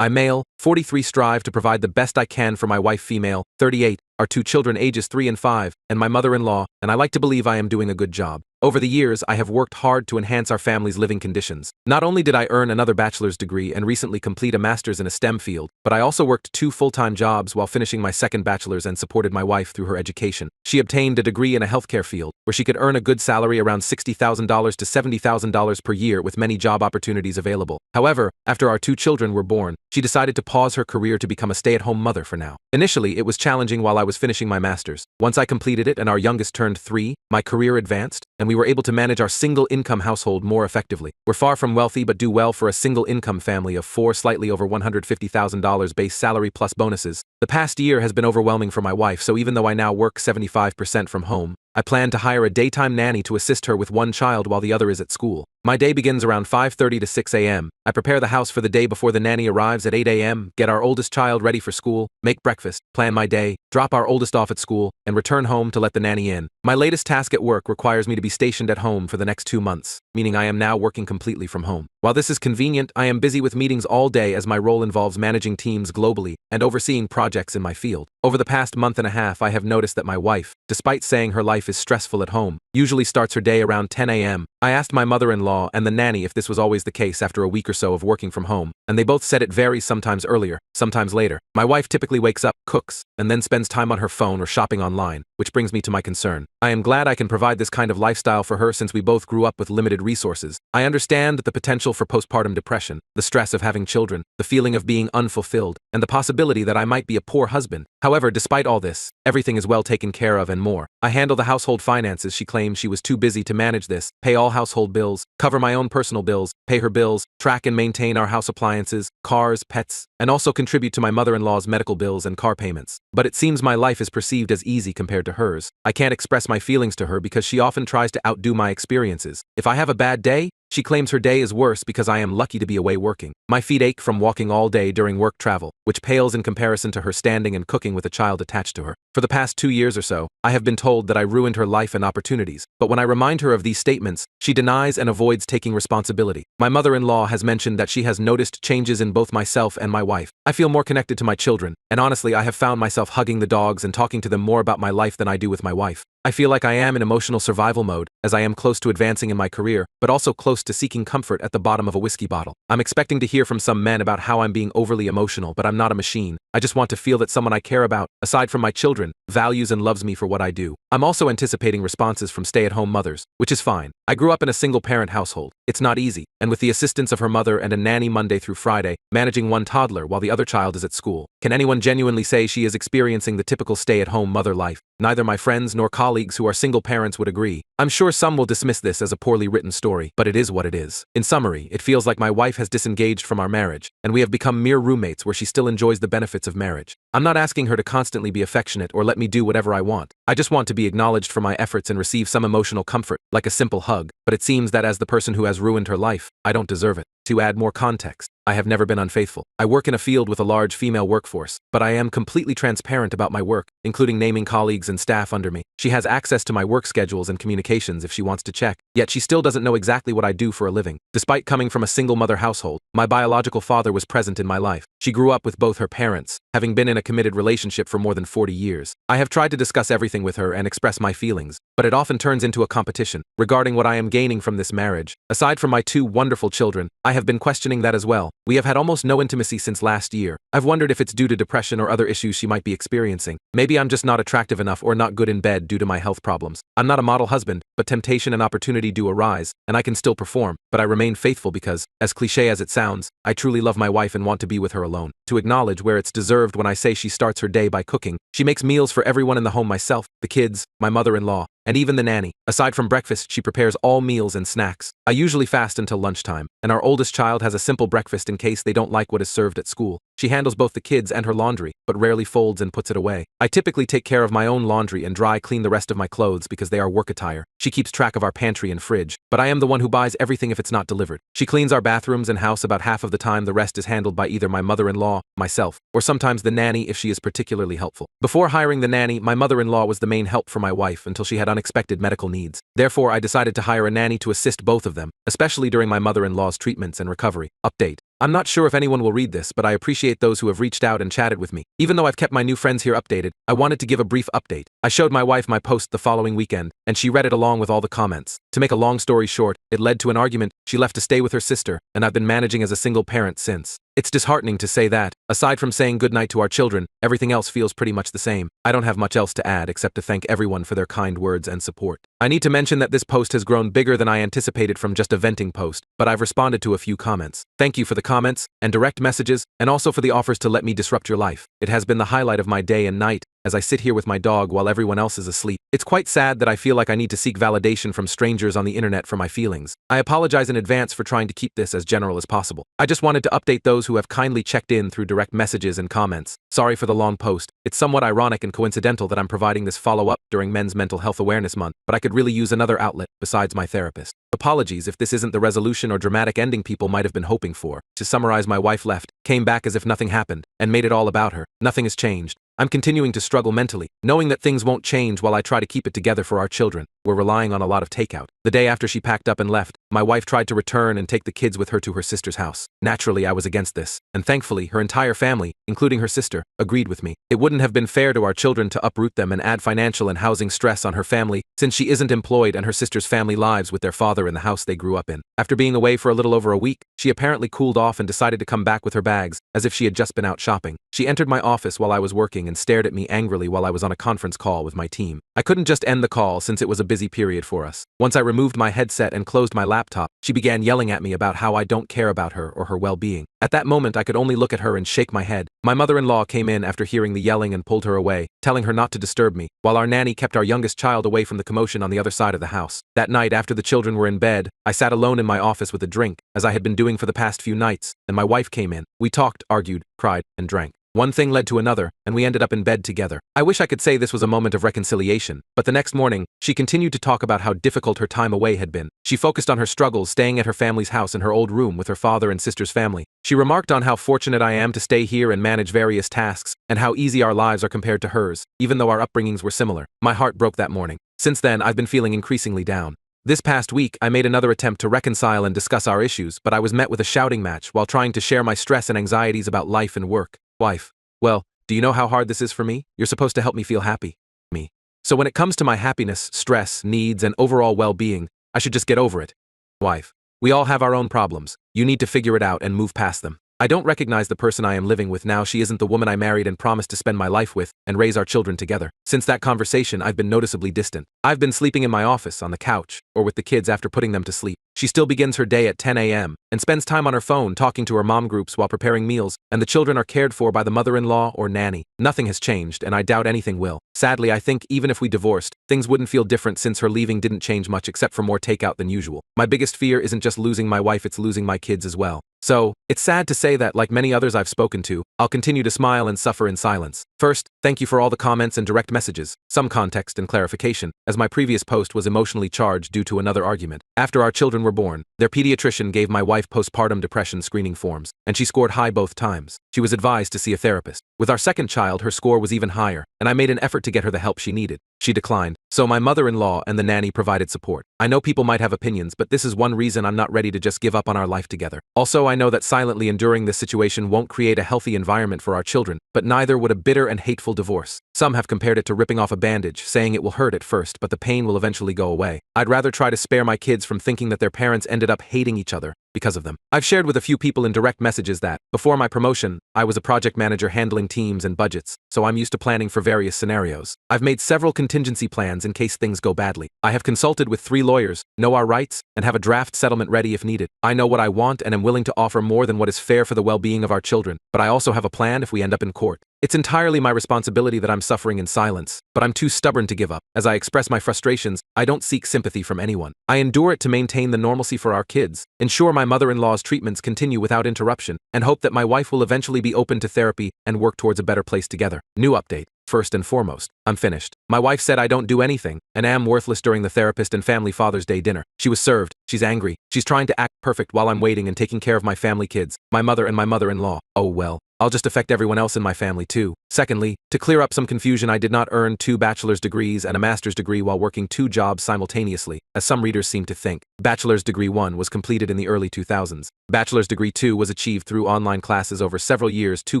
I male, 43 strive to provide the best I can for my wife female, 38, our 2 children ages 3 and 5, and my mother-in-law, and I like to believe I am doing a good job. Over the years, I have worked hard to enhance our family's living conditions. Not only did I earn another bachelor's degree and recently complete a master's in a STEM field, but I also worked 2 full-time jobs while finishing my second bachelor's and supported my wife through her education. She obtained a degree in a healthcare field, where she could earn a good salary around $60,000 to $70,000 per year with many job opportunities available. However, after our 2 children were born, she decided to pause her career to become a stay-at-home mother for now. Initially, it was challenging while I was finishing my master's. Once I completed it and our youngest turned 3, my career advanced, and we were able to manage our single-income household more effectively. We're far from wealthy but do well for a single-income family of 4, slightly over $150,000 base salary plus bonuses. The past year has been overwhelming for my wife, so even though I now work 75% from home, I plan to hire a daytime nanny to assist her with one child while the other is at school. My day begins around 5:30 to 6 a.m. I prepare the house for the day before the nanny arrives at 8 a.m., get our oldest child ready for school, make breakfast, plan my day, drop our oldest off at school, and return home to let the nanny in. My latest task at work requires me to be stationed at home for the next 2 months, meaning I am now working completely from home. While this is convenient, I am busy with meetings all day as my role involves managing teams globally and overseeing projects in my field. Over the past month and a half, I have noticed that my wife, despite saying her life is stressful at home, usually starts her day around 10 a.m. I asked my mother-in-law and the nanny if this was always the case after a week or so of working from home, and they both said it varies, sometimes earlier, sometimes later. My wife typically wakes up, cooks, and then spends time on her phone or shopping online, which brings me to my concern. I am glad I can provide this kind of lifestyle for her since we both grew up with limited resources. I understand the potential for postpartum depression, the stress of having children, the feeling of being unfulfilled, and the possibility that I might be a poor husband. However, despite all this, everything is well taken care of and more. I handle the household finances. She claims she was too busy to manage this, pay all household bills, cover my own personal bills, pay her bills, track and maintain our house appliances, cars, pets, and also contribute to my mother-in-law's medical bills and car payments. But it seems my life is perceived as easy compared to hers. I can't express my feelings to her because she often tries to outdo my experiences. If I have a bad day, she claims her day is worse because I am lucky to be away working. My feet ache from walking all day during work travel, which pales in comparison to her standing and cooking with a child attached to her. For the past 2 years or so, I have been told that I ruined her life and opportunities, but when I remind her of these statements, she denies and avoids taking responsibility. My mother-in-law has mentioned that she has noticed changes in both myself and my wife. I feel more connected to my children, and honestly, I have found myself hugging the dogs and talking to them more about my life than I do with my wife. I feel like I am in emotional survival mode, as I am close to advancing in my career, but also close to seeking comfort at the bottom of a whiskey bottle. I'm expecting to hear from some men about how I'm being overly emotional, but I'm not a machine. I just want to feel that someone I care about, aside from my children, values and loves me for what I do. I'm also anticipating responses from stay-at-home mothers, which is fine. I grew up in a single-parent household. It's not easy, and with the assistance of her mother and a nanny Monday through Friday, managing one toddler while the other child is at school. Can anyone genuinely say she is experiencing the typical stay-at-home mother life? Neither my friends nor colleagues who are single parents would agree. I'm sure some will dismiss this as a poorly written story, but it is what it is. In summary, it feels like my wife has disengaged from our marriage, and we have become mere roommates where she still enjoys the benefits of marriage. I'm not asking her to constantly be affectionate or let me do whatever I want. I just want to be acknowledged for my efforts and receive some emotional comfort, like a simple hug, but it seems that as the person who has ruined her life, I don't deserve it. To add more context, I have never been unfaithful. I work in a field with a large female workforce, but I am completely transparent about my work, including naming colleagues and staff under me. She has access to my work schedules and communications if she wants to check, yet she still doesn't know exactly what I do for a living. Despite coming from a single-mother household, my biological father was present in my life. She grew up with both her parents, having been in a committed relationship for more than 40 years. I have tried to discuss everything with her and express my feelings, but it often turns into a competition regarding what I am gaining from this marriage. Aside from my 2 wonderful children, I have been questioning that as well. We have had almost no intimacy since last year. I've wondered if it's due to depression or other issues she might be experiencing. Maybe I'm just not attractive enough or not good in bed due to my health problems. I'm not a model husband, but temptation and opportunity do arise, and I can still perform, but I remain faithful because, as cliche as it sounds, I truly love my wife and want to be with her alone. To acknowledge where it's deserved when I say she starts her day by cooking. She makes meals for everyone in the home, myself, the kids, my mother-in-law, and even the nanny. Aside from breakfast, she prepares all meals and snacks. I usually fast until lunchtime, and our oldest child has a simple breakfast in case they don't like what is served at school. She handles both the kids and her laundry, but rarely folds and puts it away. I typically take care of my own laundry and dry clean the rest of my clothes because they are work attire. She keeps track of our pantry and fridge, but I am the one who buys everything if it's not delivered. She cleans our bathrooms and house about half of the time. The rest is handled by either my mother-in-law, myself, or sometimes the nanny if she is particularly helpful. Before hiring the nanny, my mother-in-law was the main help for my wife until she had unexpected medical needs. Therefore, I decided to hire a nanny to assist both of them, especially during my mother-in-law's treatments and recovery. Update. I'm not sure if anyone will read this, but I appreciate those who have reached out and chatted with me. Even though I've kept my new friends here updated, I wanted to give a brief update. I showed my wife my post the following weekend, and she read it along with all the comments. To make a long story short, it led to an argument. She left to stay with her sister, and I've been managing as a single parent since. It's disheartening to say that, aside from saying goodnight to our children, everything else feels pretty much the same. I don't have much else to add except to thank everyone for their kind words and support. I need to mention that this post has grown bigger than I anticipated from just a venting post, but I've responded to a few comments. Thank you for the comments, and direct messages, and also for the offers to let me disrupt your life. It has been the highlight of my day and night, as I sit here with my dog while everyone else is asleep. It's quite sad that I feel like I need to seek validation from strangers on the internet for my feelings. I apologize in advance for trying to keep this as general as possible. I just wanted to update those who have kindly checked in through direct messages and comments. Sorry for the long post. It's somewhat ironic and coincidental that I'm providing this follow-up during Men's Mental Health Awareness Month, but I could really use another outlet besides my therapist. Apologies if this isn't the resolution or dramatic ending people might have been hoping for. To summarize, my wife left, came back as if nothing happened, and made it all about her. Nothing has changed. I'm continuing to struggle mentally, knowing that things won't change while I try to keep it together for our children. We're relying on a lot of takeout. The day after she packed up and left, my wife tried to return and take the kids with her to her sister's house. Naturally, I was against this, and thankfully, her entire family, including her sister, agreed with me. It wouldn't have been fair to our children to uproot them and add financial and housing stress on her family, since she isn't employed and her sister's family lives with their father in the house they grew up in. After being away for a little over a week, she apparently cooled off and decided to come back with her bags, as if she had just been out shopping. She entered my office while I was working and stared at me angrily while I was on a conference call with my team. I couldn't just end the call since it was a busy period for us. Once I removed my headset and closed my laptop, she began yelling at me about how I don't care about her or her well-being. At that moment, I could only look at her and shake my head. My mother-in-law came in after hearing the yelling and pulled her away, telling her not to disturb me, while our nanny kept our youngest child away from the commotion on the other side of the house. That night, after the children were in bed, I sat alone in my office with a drink, as I had been doing for the past few nights, and my wife came in. We talked, argued, cried, and drank. One thing led to another, and we ended up in bed together. I wish I could say this was a moment of reconciliation, but the next morning, she continued to talk about how difficult her time away had been. She focused on her struggles staying at her family's house in her old room with her father and sister's family. She remarked on how fortunate I am to stay here and manage various tasks, and how easy our lives are compared to hers, even though our upbringings were similar. My heart broke that morning. Since then, I've been feeling increasingly down. This past week, I made another attempt to reconcile and discuss our issues, but I was met with a shouting match while trying to share my stress and anxieties about life and work. Wife: well, do you know how hard this is for me? You're supposed to help me feel happy. Me. So when it comes to my happiness, stress, needs, and overall well-being, I should just get over it. Wife: we all have our own problems. You need to figure it out and move past them. I don't recognize the person I am living with now. She isn't the woman I married and promised to spend my life with and raise our children together. Since that conversation, I've been noticeably distant. I've been sleeping in my office, on the couch, or with the kids after putting them to sleep. She still begins her day at 10 a.m. and spends time on her phone talking to her mom groups while preparing meals, and the children are cared for by the mother-in-law or nanny. Nothing has changed, and I doubt anything will. Sadly, I think even if we divorced, things wouldn't feel different since her leaving didn't change much except for more takeout than usual. My biggest fear isn't just losing my wife, it's losing my kids as well. So, it's sad to say that, like many others I've spoken to, I'll continue to smile and suffer in silence. First, thank you for all the comments and direct messages, some context and clarification, as my previous post was emotionally charged due to another argument. After our children were born, their pediatrician gave my wife postpartum depression screening forms, and she scored high both times. She was advised to see a therapist. With our second child, her score was even higher, and I made an effort to get her the help she needed. She declined, so my mother-in-law and the nanny provided support. I know people might have opinions, but this is one reason I'm not ready to just give up on our life together. Also, I know that silently enduring this situation won't create a healthy environment for our children, but neither would a bitter and hateful divorce. Some have compared it to ripping off a bandage, saying it will hurt at first, but the pain will eventually go away. I'd rather try to spare my kids from thinking that their parents ended up hating each other because of them. I've shared with a few people in direct messages that, before my promotion, I was a project manager handling teams and budgets, so I'm used to planning for various scenarios. I've made several contingency plans in case things go badly. I have consulted with 3 lawyers, know our rights, and have a draft settlement ready if needed. I know what I want and am willing to offer more than what is fair for the well-being of our children, but I also have a plan if we end up in court. It's entirely my responsibility that I'm suffering in silence, but I'm too stubborn to give up. As I express my frustrations, I don't seek sympathy from anyone. I endure it to maintain the normalcy for our kids, ensure my mother-in-law's treatments continue without interruption, and hope that my wife will eventually be open to therapy and work towards a better place together. New update. First and foremost, I'm finished. My wife said I don't do anything, and am worthless during the therapist and family Father's Day dinner. She was served. She's angry. She's trying to act perfect while I'm waiting and taking care of my family kids, my mother and my mother-in-law. Oh well. I'll just affect everyone else in my family too. Secondly, to clear up some confusion, I did not earn 2 bachelor's degrees and a master's degree while working 2 jobs simultaneously, as some readers seem to think. Bachelor's degree 1 was completed in the early 2000s. Bachelor's degree 2 was achieved through online classes over several years, 2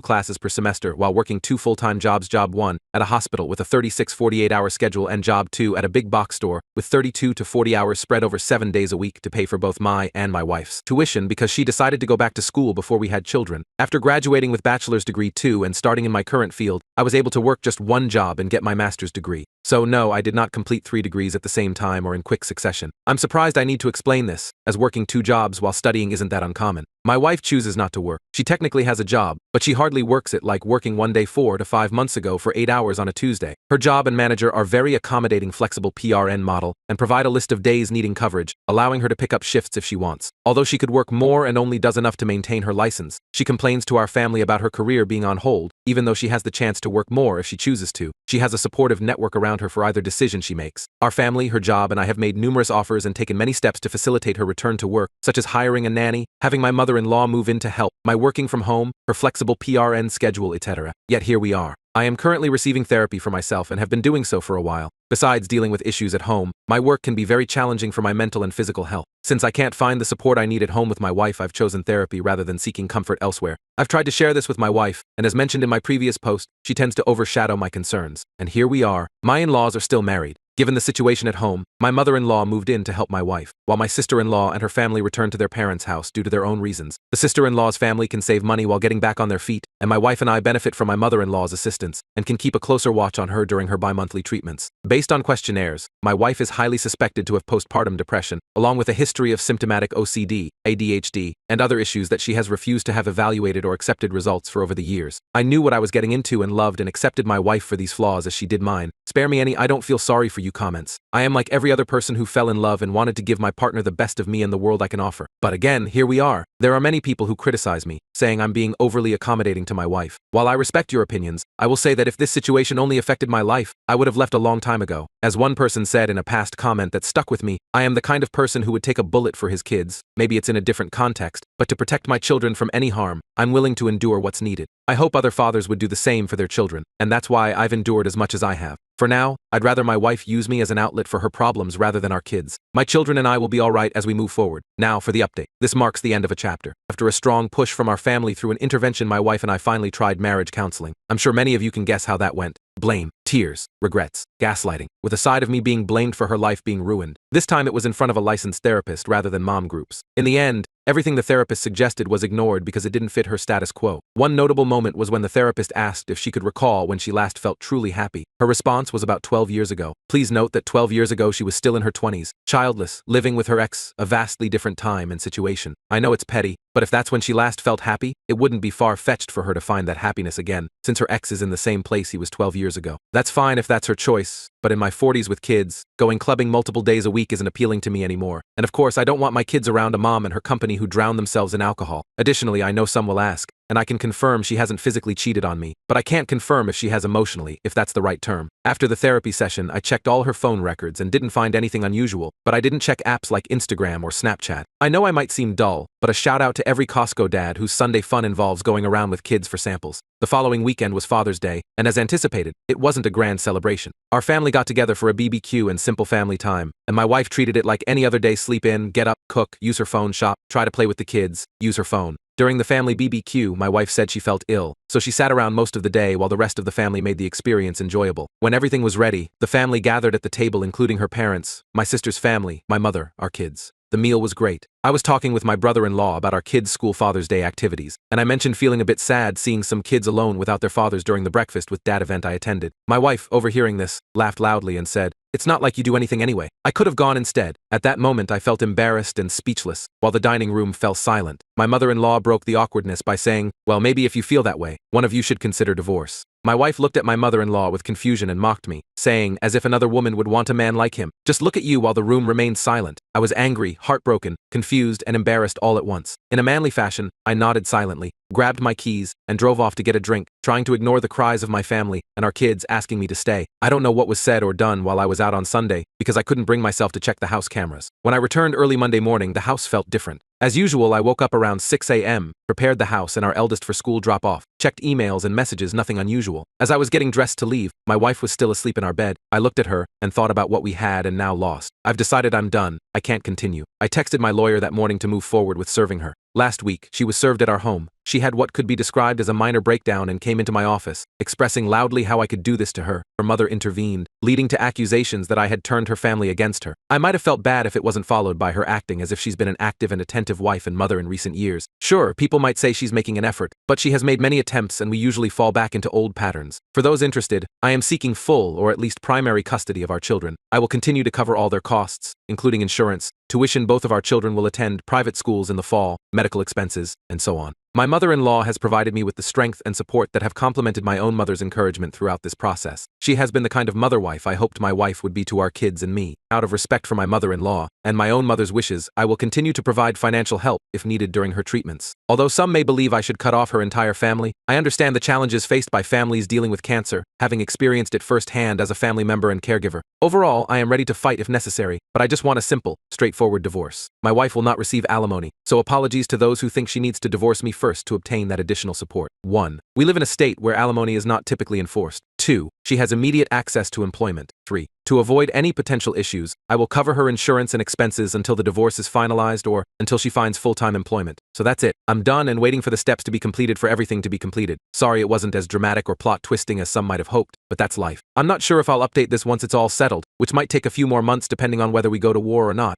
classes per semester, while working 2 full-time jobs, job 1 at a hospital with a 36-48-hour schedule and job 2 at a big box store with 32 to 40 hours spread over 7 days a week to pay for both my and my wife's tuition because she decided to go back to school before we had children. After graduating with bachelor's degree 2 and starting in my current field, I was able to work just 1 job and get my master's degree. So no, I did not complete 3 degrees at the same time or in quick succession. I'm surprised I need to explain this, as working 2 jobs while studying isn't that uncommon. My wife chooses not to work. She technically has a job, but she hardly works it, like working one day 4 to 5 months ago for 8 hours on a Tuesday. Her job and manager are very accommodating, flexible PRN model and provide a list of days needing coverage, allowing her to pick up shifts if she wants. Although she could work more and only does enough to maintain her license, she complains to our family about her career being on hold, even though she has the chance to work more if she chooses to. She has a supportive network around her for either decision she makes. Our family, her job, and I have made numerous offers and taken many steps to facilitate her return to work, such as hiring a nanny, having my mother-in-law move in to help, my working from home, her flexible PRN schedule, etc. Yet here we are. I am currently receiving therapy for myself and have been doing so for a while. Besides dealing with issues at home, my work can be very challenging for my mental and physical health. Since I can't find the support I need at home with my wife, I've chosen therapy rather than seeking comfort elsewhere. I've tried to share this with my wife, and as mentioned in my previous post, she tends to overshadow my concerns. And here we are. My in-laws are still married. Given the situation at home, my mother-in-law moved in to help my wife, while my sister-in-law and her family returned to their parents' house due to their own reasons. The sister-in-law's family can save money while getting back on their feet, and my wife and I benefit from my mother-in-law's assistance and can keep a closer watch on her during her bi-monthly treatments. Based on questionnaires, my wife is highly suspected to have postpartum depression, along with a history of symptomatic OCD, ADHD, and other issues that she has refused to have evaluated or accepted results for over the years. I knew what I was getting into and loved and accepted my wife for these flaws as she did mine. Spare me any "I don't feel sorry for you" comments. I am like every other person who fell in love and wanted to give my partner the best of me and the world I can offer. But again, here we are. There are many people who criticize me, saying I'm being overly accommodating to my wife. While I respect your opinions, I will say that if this situation only affected my life, I would have left a long time ago. As one person said in a past comment that stuck with me, I am the kind of person who would take a bullet for his kids. Maybe it's in a different context, but to protect my children from any harm, I'm willing to endure what's needed. I hope other fathers would do the same for their children, and that's why I've endured as much as I have. For now, I'd rather my wife use me as an outlet for her problems rather than our kids. My children and I will be alright as we move forward. Now for the update. This marks the end of a chapter. After a strong push from our family through an intervention, my wife and I finally tried marriage counseling. I'm sure many of you can guess how that went. Blame, tears, regrets, gaslighting, with a side of me being blamed for her life being ruined. This time it was in front of a licensed therapist rather than mom groups. In the end, everything the therapist suggested was ignored because it didn't fit her status quo. One notable moment was when the therapist asked if she could recall when she last felt truly happy. Her response was about 12 years ago. Please note that 12 years ago she was still in her 20s, childless, living with her ex, a vastly different time and situation. I know it's petty, but if that's when she last felt happy, it wouldn't be far-fetched for her to find that happiness again, since her ex is in the same place he was 12 years ago. That's fine if that's her choice, but in my 40s with kids, going clubbing multiple days a week isn't appealing to me anymore. And of course, I don't want my kids around a mom and her company who drown themselves in alcohol. Additionally, I know some will ask, and I can confirm she hasn't physically cheated on me, but I can't confirm if she has emotionally, if that's the right term. After the therapy session, I checked all her phone records and didn't find anything unusual, but I didn't check apps like Instagram or Snapchat. I know I might seem dull, but a shout out to every Costco dad whose Sunday fun involves going around with kids for samples. The following weekend was Father's Day, and as anticipated, it wasn't a grand celebration. Our family got together for a BBQ and simple family time, and my wife treated it like any other day: sleep in, get up, cook, use her phone, shop, try to play with the kids, use her phone. During the family BBQ, my wife said she felt ill, so she sat around most of the day while the rest of the family made the experience enjoyable. When everything was ready, the family gathered at the table, including her parents, my sister's family, my mother, our kids. The meal was great. I was talking with my brother-in-law about our kids' school Father's Day activities, and I mentioned feeling a bit sad seeing some kids alone without their fathers during the breakfast with dad event I attended. My wife, overhearing this, laughed loudly and said, "It's not like you do anything anyway. I could have gone instead." At that moment, I felt embarrassed and speechless, while the dining room fell silent. My mother-in-law broke the awkwardness by saying, "Well, maybe if you feel that way, one of you should consider divorce." My wife looked at my mother-in-law with confusion and mocked me, saying, as if another woman would want a man like him, "Just look at you," while the room remained silent. I was angry, heartbroken, confused, and embarrassed all at once. In a manly fashion, I nodded silently, grabbed my keys, and drove off to get a drink, trying to ignore the cries of my family and our kids asking me to stay. I don't know what was said or done while I was out on Sunday, because I couldn't bring myself to check the house cameras. When I returned early Monday morning, the house felt different. As usual, I woke up around 6 a.m., prepared the house and our eldest for school drop-off, checked emails and messages, nothing unusual. As I was getting dressed to leave, my wife was still asleep in our bed. I looked at her and thought about what we had and now lost. I've decided I'm done. I can't continue. I texted my lawyer that morning to move forward with serving her. Last week, she was served at our home. She had what could be described as a minor breakdown and came into my office, expressing loudly how I could do this to her. Her mother intervened, leading to accusations that I had turned her family against her. I might have felt bad if it wasn't followed by her acting as if she's been an active and attentive wife and mother in recent years. Sure, people might say she's making an effort, but she has made many attempts and we usually fall back into old patterns. For those interested, I am seeking full or at least primary custody of our children. I will continue to cover all their costs, including insurance, tuition. Both of our children will attend private schools in the fall, medical expenses, and so on. My mother-in-law has provided me with the strength and support that have complemented my own mother's encouragement throughout this process. She has been the kind of mother-wife I hoped my wife would be to our kids and me. Out of respect for my mother-in-law and my own mother's wishes, I will continue to provide financial help if needed during her treatments. Although some may believe I should cut off her entire family, I understand the challenges faced by families dealing with cancer, having experienced it firsthand as a family member and caregiver. Overall, I am ready to fight if necessary, but I just want a simple, straightforward divorce. My wife will not receive alimony, so apologies to those who think she needs to divorce me first to obtain that additional support. 1. We live in a state where alimony is not typically enforced. 2. She has immediate access to employment. 3. To avoid any potential issues, I will cover her insurance and expenses until the divorce is finalized or until she finds full-time employment. So that's it. I'm done and waiting for the steps to be completed for everything to be completed. Sorry it wasn't as dramatic or plot twisting as some might have hoped, but that's life. I'm not sure if I'll update this once it's all settled, which might take a few more months depending on whether we go to war or not.